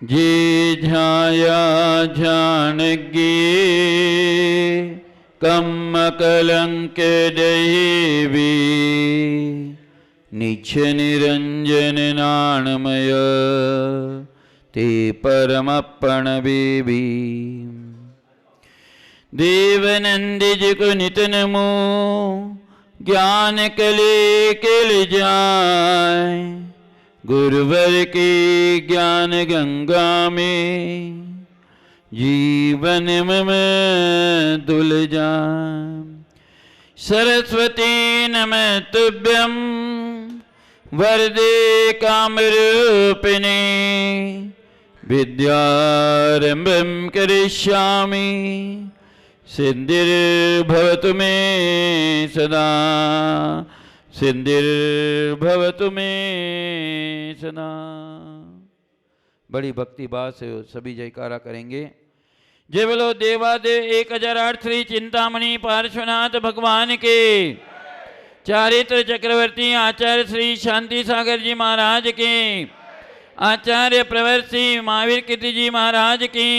जे ध्याया जानकी कम्मकलंक देवी निच्छ निरंजन नाणमय ते परमप्पण बेबी। देवनंदिज को नित नमो ज्ञान कले केल जाय गुरुवर की ज्ञान गंगा में जीवन मम दुल जाय। सरस्वती नमस्तुभ्यं वरदे कामरूपिणे विद्यारंभं करिष्यामि सिद्धिर्भवतु मे सदा सिद्धिर्भवतु मे सदा। बड़ी भक्ति भाव से सभी जयकारा करेंगे। जय बोलो देवादेव 1008 श्री चिंतामणि पार्श्वनाथ भगवान के। चारित्र चक्रवर्ती आचार्य श्री शांति सागर जी महाराज के। आचार्य प्रवर श्री महावीर कीर्ति जी महाराज की।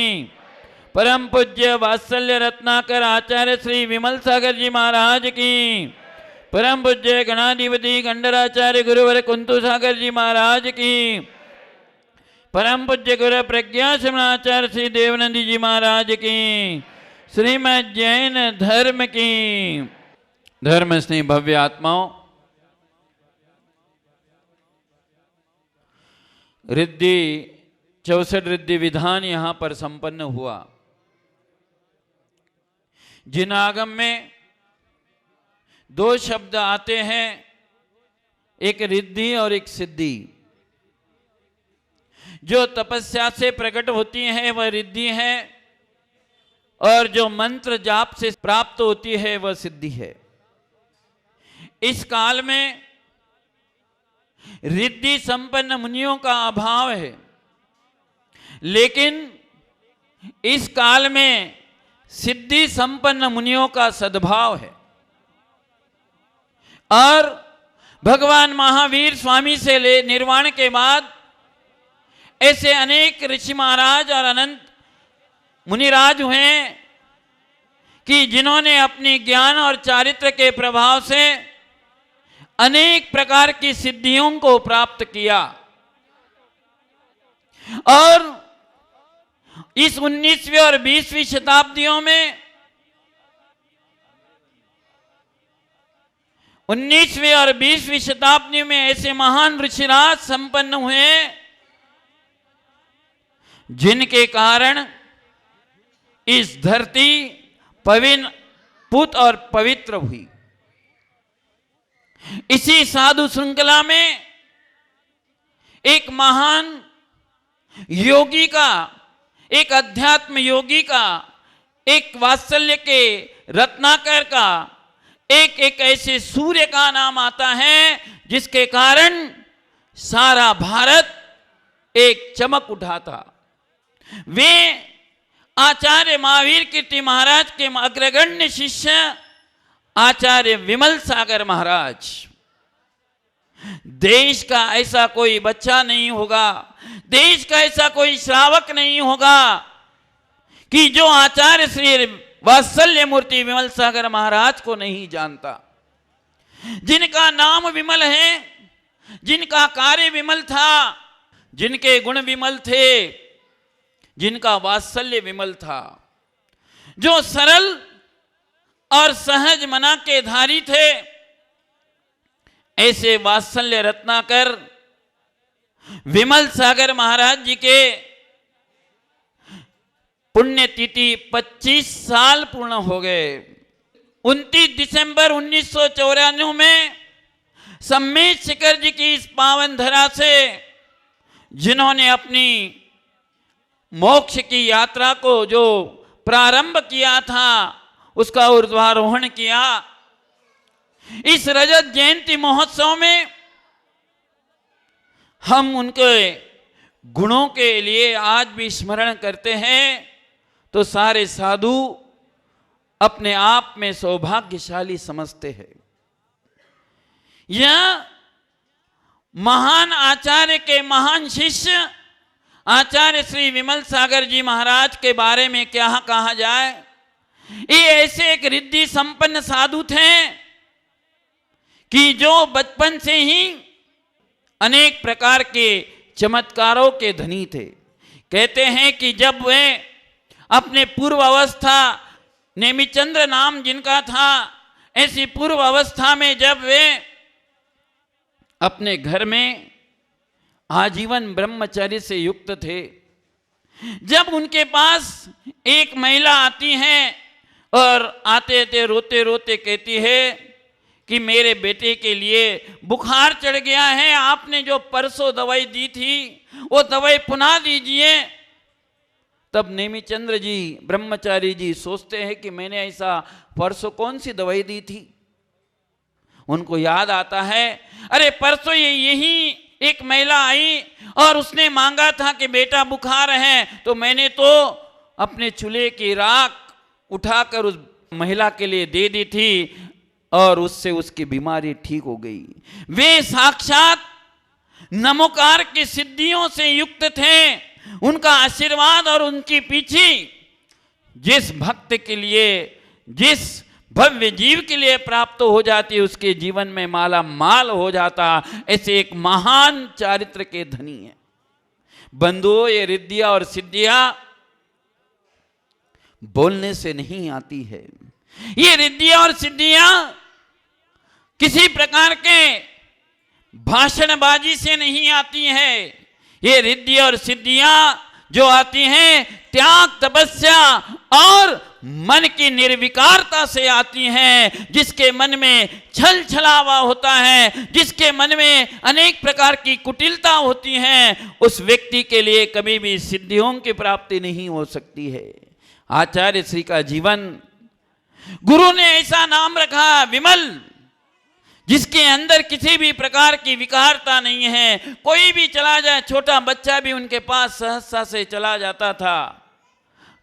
परम पूज्य वात्सल्य रत्नाकर आचार्य श्री विमल सागर जी महाराज की। परम पूज्य गणाधिपति गंडराचार्य गुरुवर कुंतु सागर जी महाराज की। परम पूज्य गुरु प्रज्ञा श्रमणाचार्य श्री देवनंदी जी महाराज की। श्रीमद जैन धर्म की। धर्म स्नेही भव्य आत्माओं, रिद्धि 64 रिद्धि विधान यहाँ पर संपन्न हुआ। जिन आगम में 2 शब्द आते हैं, एक रिद्धि और एक सिद्धि। जो तपस्या से प्रकट होती है वह रिद्धि है, और जो मंत्र जाप से प्राप्त होती है वह सिद्धि है। इस काल में रिद्धि संपन्न मुनियों का अभाव है, लेकिन इस काल में सिद्धि संपन्न मुनियों का सद्भाव है। और भगवान महावीर स्वामी से ले निर्वाण के बाद ऐसे अनेक ऋषि महाराज और अनंत मुनिराज हुए कि जिन्होंने अपनी ज्ञान और चारित्र के प्रभाव से अनेक प्रकार की सिद्धियों को प्राप्त किया। और इस 19वीं और 20वीं शताब्दियों में 19वीं और 20वीं शताब्दी में ऐसे महान ऋषिराज संपन्न हुए जिनके कारण इस धरती पुत और पवित्र हुई। इसी साधु श्रृंखला में एक महान योगी का, एक अध्यात्म योगी का, एक वात्सल्य के रत्नाकर का, एक ऐसे सूर्य का नाम आता है जिसके कारण सारा भारत एक चमक उठा था। वे आचार्य महावीर कीर्ति महाराज के अग्रगण्य शिष्य आचार्य विमल सागर महाराज। देश का ऐसा कोई बच्चा नहीं होगा, देश का ऐसा कोई श्रावक नहीं होगा कि जो आचार्य श्री वात्सल्य मूर्ति विमल सागर महाराज को नहीं जानता। जिनका नाम विमल है, जिनका कार्य विमल था, जिनके गुण विमल थे, जिनका वात्सल्य विमल था, जो सरल और सहज मना के धारी थे, ऐसे वात्सल्य रत्नाकर विमल सागर महाराज जी के पुण्यतिथि 25 साल पूर्ण हो गए। 29 दिसंबर 1994 में सम्मेद शिखर जी की इस पावन धरा से जिन्होंने अपनी मोक्ष की यात्रा को जो प्रारंभ किया था उसका ऊर्ध्वारोहण किया। इस रजत जयंती महोत्सव में हम उनके गुणों के लिए आज भी स्मरण करते हैं तो सारे साधु अपने आप में सौभाग्यशाली समझते हैं। यह महान आचार्य के महान शिष्य आचार्य श्री विमल सागर जी महाराज के बारे में क्या कहा जाए। ये ऐसे एक रिद्धि संपन्न साधु थे कि जो बचपन से ही अनेक प्रकार के चमत्कारों के धनी थे। कहते हैं कि जब वे अपने पूर्व अवस्था, नेमिचंद्र नाम जिनका था, ऐसी पूर्व अवस्था में जब वे अपने घर में आजीवन ब्रह्मचर्य से युक्त थे, जब उनके पास एक महिला आती है और आते थे रोते रोते कहती है कि मेरे बेटे के लिए बुखार चढ़ गया है, आपने जो परसों दवाई दी थी वो दवाई पुनः दीजिए। तब नेमिचंद्र जी ब्रह्मचारी जी सोचते हैं कि मैंने ऐसा परसों कौन सी दवाई दी थी। उनको याद आता है, अरे परसों यही एक महिला आई और उसने मांगा था कि बेटा बुखार है, तो मैंने तो अपने चूल्हे की राख उठाकर उस महिला के लिए दे दी थी और उससे उसकी बीमारी ठीक हो गई। वे साक्षात नमोकार की सिद्धियों से युक्त थे। उनका आशीर्वाद और उनकी पीछे जिस भक्त के लिए, जिस भव्य जीव के लिए प्राप्त हो जाती, उसके जीवन में माला माल हो जाता। ऐसे एक महान चारित्र के धनी है। बंधुओं, ये रिद्धियां और सिद्धियां बोलने से नहीं आती है। ये रिद्धियां और सिद्धियां किसी प्रकार के भाषणबाजी से नहीं आती है। ये रिद्धि और सिद्धियां जो आती हैं त्याग, तपस्या और मन की निर्विकारता से आती हैं। जिसके मन में छल छलावा होता है, जिसके मन में अनेक प्रकार की कुटिलता होती है, उस व्यक्ति के लिए कभी भी सिद्धियों की प्राप्ति नहीं हो सकती है। आचार्य श्री का जीवन, गुरु ने ऐसा नाम रखा विमल, जिसके अंदर किसी भी प्रकार की विकारता नहीं है। कोई भी चला जाए, छोटा बच्चा भी उनके पास सहसा से चला जाता था,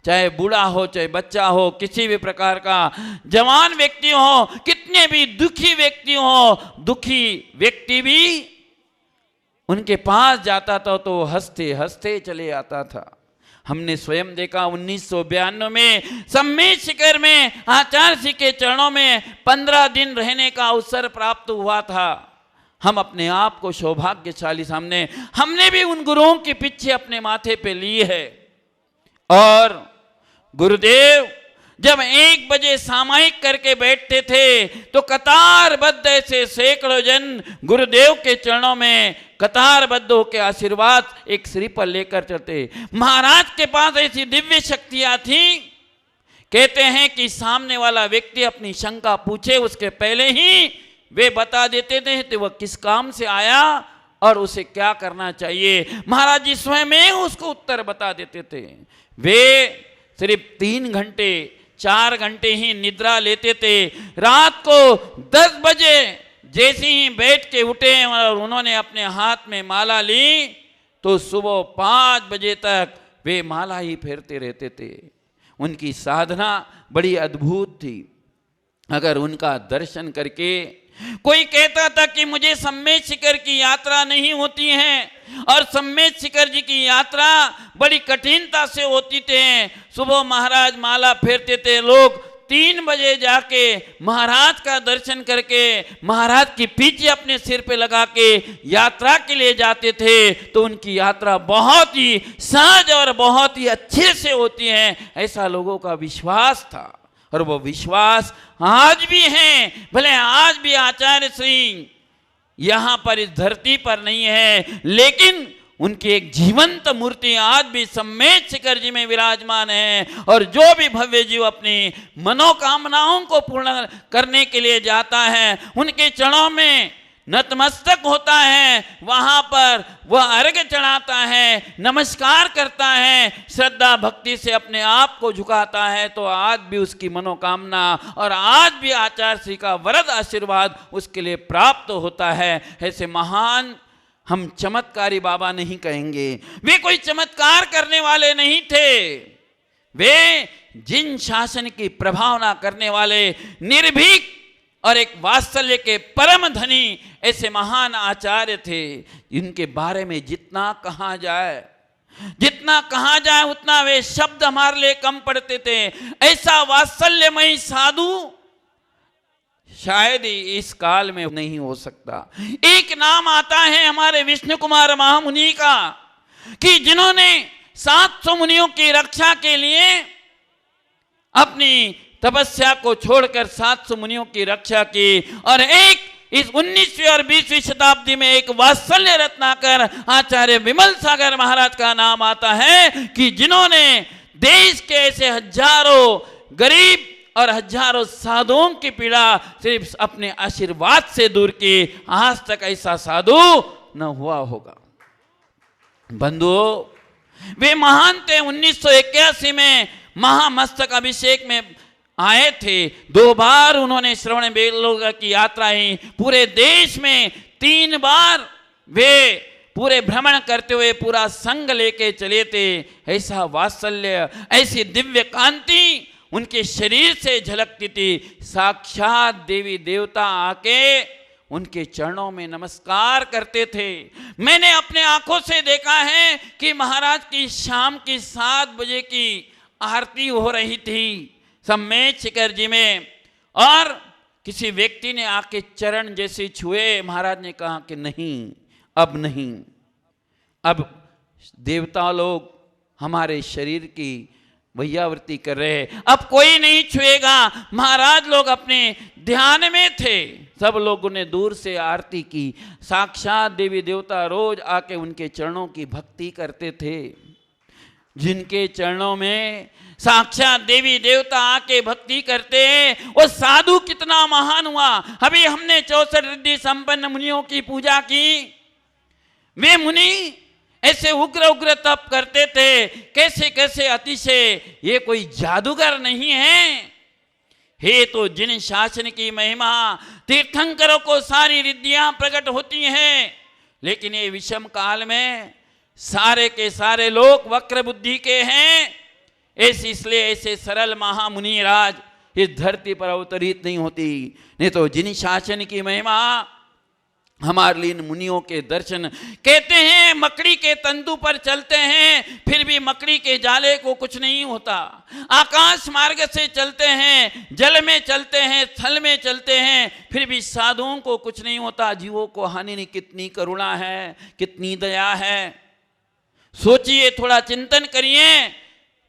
चाहे बूढ़ा हो चाहे बच्चा हो, किसी भी प्रकार का जवान व्यक्ति हो, कितने भी दुखी व्यक्ति हो, दुखी व्यक्ति भी उनके पास जाता था तो हंसते हंसते चले आता था। हमने स्वयं देखा 1992 में सम्मेद शिखर में आचार्य जी के चरणों में 15 दिन रहने का अवसर प्राप्त हुआ था। हम अपने आप को सौभाग्यशाली हमने भी उन गुरुओं के पीछे अपने माथे पे ली है। और गुरुदेव जब 1 बजे सामायिक करके बैठते थे तो कतारबद्ध ऐसे सैकड़ों जन गुरुदेव के चरणों में कतारबद्ध होकर आशीर्वाद एक सिर पर लेकर चलते। महाराज के पास ऐसी दिव्य शक्तियां थी, कहते हैं कि सामने वाला व्यक्ति अपनी शंका पूछे उसके पहले ही वे बता देते थे कि वह किस काम से आया और उसे क्या करना चाहिए। महाराज जी स्वयं उसको उत्तर बता देते थे। वे सिर्फ 3 घंटे 4 घंटे ही निद्रा लेते थे। रात को 10 बजे जैसे ही बैठ के उठे और उन्होंने अपने हाथ में माला ली तो सुबह 5 बजे तक वे माला ही फेरते रहते थे। उनकी साधना बड़ी अद्भुत थी। अगर उनका दर्शन करके कोई कहता था कि मुझे सम्मेद शिखर की यात्रा नहीं होती है और सम्मेद शिखर जी की यात्रा बड़ी कठिनता से होती थे, सुबह महाराज माला फेरते थे, लोग 3 बजे जाके महाराज का दर्शन करके महाराज की पीछे अपने सिर पे लगा के यात्रा के लिए जाते थे, तो उनकी यात्रा बहुत ही सहज और बहुत ही अच्छे से होती है, ऐसा लोगों का विश्वास था। और वो विश्वास आज भी है। भले आज भी आचार्य श्री यहाँ पर इस धरती पर नहीं है, लेकिन उनकी एक जीवंत मूर्ति आज भी सम्मेद शिखर जी में विराजमान है। और जो भी भव्य जीव अपनी मनोकामनाओं को पूर्ण करने के लिए जाता है, उनके चरणों में नतमस्तक होता है, वहां पर वह अर्घ्य चढ़ाता है, नमस्कार करता है, श्रद्धा भक्ति से अपने आप को झुकाता है, तो आज भी उसकी मनोकामना और आज भी आचार्य श्री का वरद आशीर्वाद उसके लिए प्राप्त होता है। ऐसे महान हम चमत्कारी बाबा नहीं कहेंगे, वे कोई चमत्कार करने वाले नहीं थे। वे जिन शासन की प्रभावना करने वाले निर्भीक और एक वात्सल्य के परम धनी ऐसे महान आचार्य थे, इनके बारे में जितना कहा जाए जितना कहा जाए उतना वे शब्द हमारे लिए कम पड़ते थे। ऐसा वात्सल्यमयी साधु शायद ही इस काल में नहीं हो सकता। एक नाम आता है हमारे विष्णु कुमार महामुनि का कि जिन्होंने 700 मुनियों की रक्षा के लिए अपनी तपस्या को छोड़कर 700 मुनियों की रक्षा की। और एक इस 19वीं और 20वीं शताब्दी में एक वात्सल्य रत्नाकर आचार्य विमल सागर महाराज का नाम आता है कि जिन्होंने देश के ऐसे हजारों गरीब और हजारों साधुओं की पीड़ा सिर्फ अपने आशीर्वाद से दूर की। आज तक ऐसा साधु न हुआ होगा। बंधुओं, वे महान थे। 1981 में महामस्तक अभिषेक में आए थे। 2 बार उन्होंने श्रवण बेलगोला की यात्रा ही पूरे देश में 3 बार वे पूरे भ्रमण करते हुए पूरा संग लेके चले थे। ऐसा वात्सल्य, ऐसी दिव्य कांति उनके शरीर से झलकती थी। साक्षात देवी देवता आके उनके चरणों में नमस्कार करते थे। मैंने अपने आंखों से देखा है कि महाराज की शाम की 7 बजे की आरती हो रही थी सम्मेद शिखर जी में, और किसी व्यक्ति ने आके चरण जैसे छुए। महाराज ने कहा कि नहीं, अब नहीं, अब देवता लोग हमारे शरीर की भैयावृत्ति कर रहे हैं, अब कोई नहीं छुएगा। महाराज लोग अपने ध्यान में थे। सब लोगों ने दूर से आरती की। साक्षात देवी देवता रोज आके उनके चरणों की भक्ति करते थे। जिनके चरणों में साक्षात देवी देवता आके भक्ति करते हैं, वो साधु कितना महान हुआ। अभी हमने 64 रिद्धि संपन्न मुनियों की पूजा की। वे मुनि ऐसे उग्र उग्र तप करते थे, कैसे कैसे अतिशय। ये कोई जादूगर नहीं है, हे तो जिन शासन की महिमा तीर्थंकरों को सारी रिद्धियां प्रकट होती हैं। लेकिन ये विषम काल में सारे के सारे लोग वक्र बुद्धि के हैं। ऐसे इसलिए ऐसे सरल महामुनि राज इस धरती पर अवतरित नहीं होती। नहीं तो जिन शासन की महिमा हमारे लिए इन मुनियों के दर्शन। कहते हैं मकड़ी के तंतु पर चलते हैं फिर भी मकड़ी के जाले को कुछ नहीं होता। आकाश मार्ग से चलते हैं, जल में चलते हैं, थल में चलते हैं, फिर भी साधुओं को कुछ नहीं होता। जीवों को हानि नहीं, कितनी करुणा है, कितनी दया है। सोचिए, थोड़ा चिंतन करिए।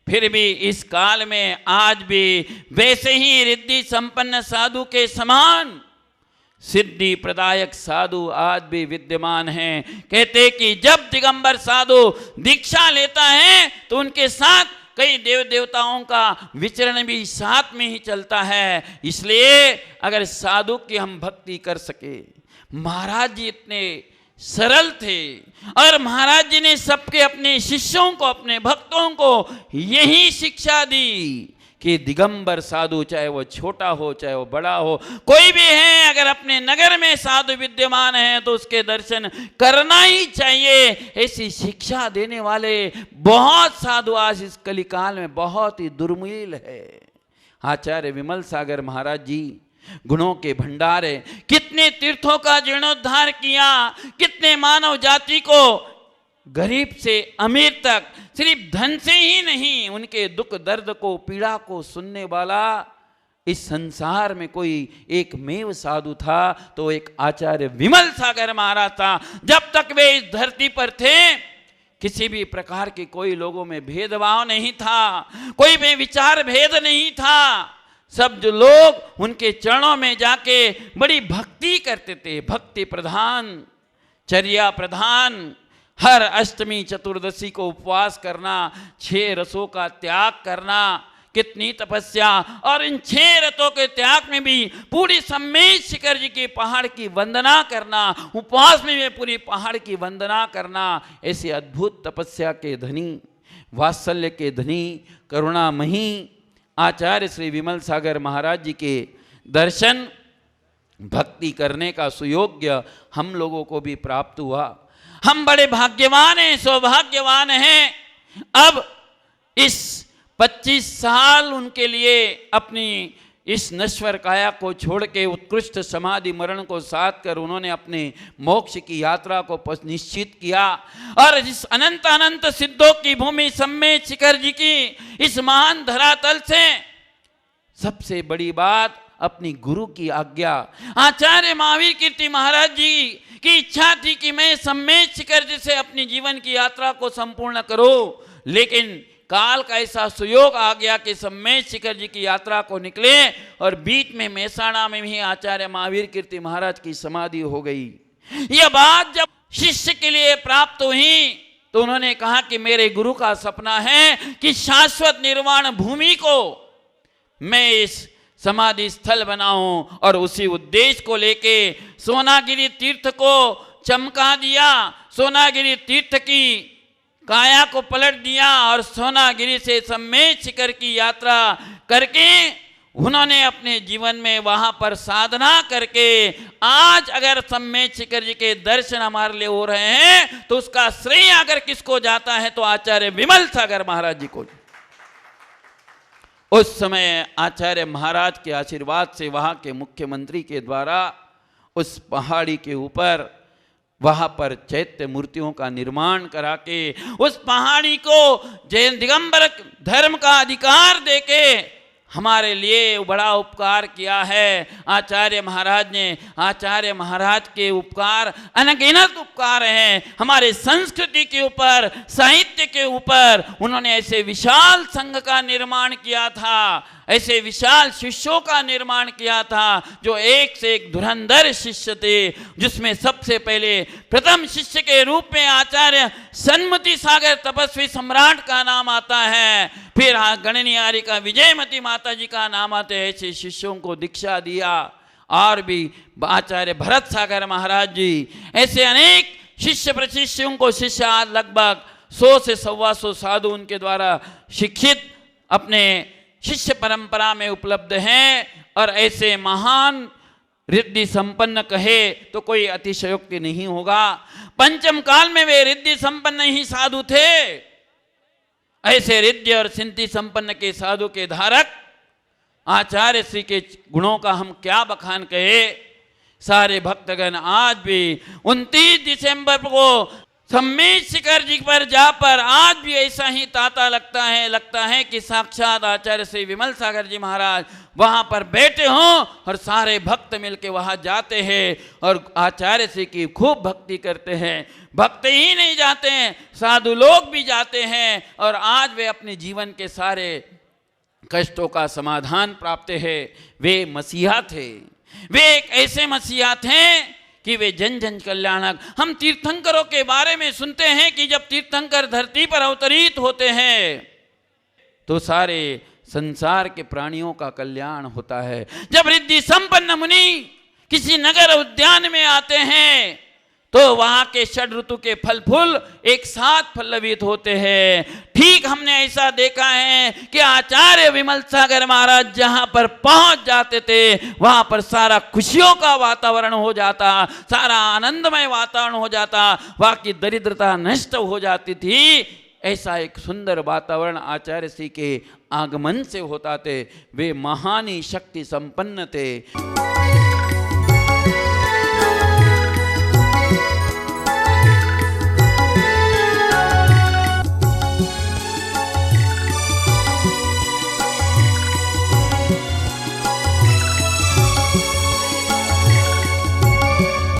फिर भी इस काल में आज भी वैसे ही रिद्धि संपन्न साधु के समान सिद्धि प्रदायक साधु आज भी विद्यमान हैं। कहते कि जब दिगंबर साधु दीक्षा लेता है तो उनके साथ कई देव देवताओं का विचरण भी साथ में ही चलता है। इसलिए अगर साधु की हम भक्ति कर सके, महाराज जी इतने सरल थे और महाराज जी ने सबके अपने शिष्यों को, अपने भक्तों को यही शिक्षा दी कि दिगंबर साधु, चाहे वो छोटा हो चाहे वो बड़ा हो, कोई भी है, अगर अपने नगर में साधु विद्यमान है तो उसके दर्शन करना ही चाहिए। ऐसी शिक्षा देने वाले बहुत साधु आज इस कलिकाल में बहुत ही दुर्मिल है। आचार्य विमल सागर महाराज जी गुणों के भंडार है। कितने तीर्थों का जीर्णोद्धार किया, कितने मानव जाति को गरीब से अमीर तक सिर्फ धन से ही नहीं, उनके दुख दर्द को, पीड़ा को सुनने वाला इस संसार में कोई एक मेव साधु था तो एक आचार्य विमल सागर महाराज था। जब तक वे इस धरती पर थे किसी भी प्रकार के कोई लोगों में भेदभाव नहीं था, कोई भी विचार भेद नहीं था। सब जो लोग उनके चरणों में जाके बड़ी भक्ति करते थे। भक्ति प्रधान, चर्या प्रधान, हर अष्टमी चतुर्दशी को उपवास करना, 6 रसों का त्याग करना, कितनी तपस्या। और इन 6 रसों के त्याग में भी पूरी सम्मेद शिखर जी की पहाड़ की वंदना करना, उपवास में भी पूरी पहाड़ की वंदना करना। ऐसी अद्भुत तपस्या के धनी, वात्सल्य के धनी, करुणामयी आचार्य श्री विमल सागर महाराज जी के दर्शन, भक्ति करने का सुयोग्य हम लोगों को भी प्राप्त हुआ। हम बड़े भाग्यवान हैं, सौभाग्यवान हैं। अब इस 25 साल उनके लिए अपनी इस नश्वर काया को छोड़ के उत्कृष्ट समाधि मरण को साध कर उन्होंने अपने मोक्ष की यात्रा को निश्चित किया। और इस अनंत अनंत सिद्धों की भूमि सम्मेद शिखर जी की इस महान धरातल से सबसे बड़ी बात अपनी गुरु की आज्ञा, आचार्य महावीर कीर्ति महाराज जी की इच्छा थी कि मैं सम्मेद शिखर जी से अपनी जीवन की यात्रा को संपूर्ण करूं, लेकिन काल का ऐसा सुयोग आ गया कि सम्मेद शिखर जी की यात्रा को निकले और बीच में मेहसाणा में भी आचार्य महावीर कीर्ति महाराज की समाधि हो गई। यह बात जब शिष्य के लिए प्राप्त हुई तो उन्होंने कहा कि मेरे गुरु का सपना है कि शाश्वत निर्वाण भूमि को मैं इस समाधि स्थल बनाऊं, और उसी उद्देश्य को लेके सोनागिरी तीर्थ को चमका दिया, सोनागिरी तीर्थ की काया को पलट दिया और सोनागिरी से सम्मेद शिखर की यात्रा करके उन्होंने अपने जीवन में वहां पर साधना करके आज अगर सम्मेद शिखर जी के दर्शन हमारे लिए हो रहे हैं तो उसका श्रेय अगर किसको जाता है तो आचार्य विमल सागर महाराज जी को। उस समय आचार्य महाराज के आशीर्वाद से वहां के मुख्यमंत्री के द्वारा उस पहाड़ी के ऊपर वहां पर चैत्य मूर्तियों का निर्माण करा के उस पहाड़ी को जैन दिगंबर धर्म का अधिकार देके हमारे लिए बड़ा उपकार किया है आचार्य महाराज ने। आचार्य महाराज के उपकार अनगिनत उपकार हैं हमारे संस्कृति के ऊपर, साहित्य के ऊपर। उन्होंने ऐसे विशाल संघ का निर्माण किया था, ऐसे विशाल शिष्यों का निर्माण किया था जो एक से एक धुरंधर शिष्य थे, जिसमें सबसे पहले प्रथम शिष्य के रूप में आचार्य सन्मति सागर तपस्वी सम्राट का नाम आता है, फिर गणनियारी का विजयमती माता जी का नाम आते हैं। ऐसे शिष्यों को दीक्षा दिया। और भी आचार्य भरत सागर महाराज जी, ऐसे अनेक शिष्य प्रशिष्यों को शिष्य आज लगभग 100 से 125 साधु उनके द्वारा शिक्षित अपने शिष्य परंपरा में उपलब्ध हैं। और ऐसे महान रिद्धि संपन्न कहे तो कोई अतिशयोक्ति नहीं होगा। पंचम काल में वे रिद्धि संपन्न ही साधु थे। ऐसे रिद्धि और सिद्धि संपन्न के साधु के धारक आचार्य श्री के गुणों का हम क्या बखान कहे। सारे भक्तगण आज भी 29 दिसंबर को सम्मेद शिखर जी पर जा पर आज भी ऐसा ही तांता लगता है कि साक्षात आचार्य श्री विमल सागर जी महाराज वहां पर बैठे हों और सारे भक्त मिलके वहां जाते हैं और आचार्य श्री की खूब भक्ति करते हैं। भक्त ही नहीं जाते हैं, साधु लोग भी जाते हैं और आज वे अपने जीवन के सारे कष्टों का समाधान प्राप्त है। वे मसीहा थे, वे एक ऐसे मसीहा थे कि वे जन जन कल्याणक। हम तीर्थंकरों के बारे में सुनते हैं कि जब तीर्थंकर धरती पर अवतरित होते हैं तो सारे संसार के प्राणियों का कल्याण होता है। जब रिद्धि संपन्न मुनि किसी नगर उद्यान में आते हैं तो वहां के षड ऋतु के फल फूल एक साथ पल्लवित होते हैं। ठीक हमने ऐसा देखा है कि आचार्य विमल सागर महाराज जहां पर पहुंच जाते थे वहां पर सारा खुशियों का वातावरण हो जाता, सारा आनंदमय वातावरण हो जाता, वहां की दरिद्रता नष्ट हो जाती थी। ऐसा एक सुंदर वातावरण आचार्य श्री के आगमन से होता थे। वे महान ही शक्ति संपन्न थे।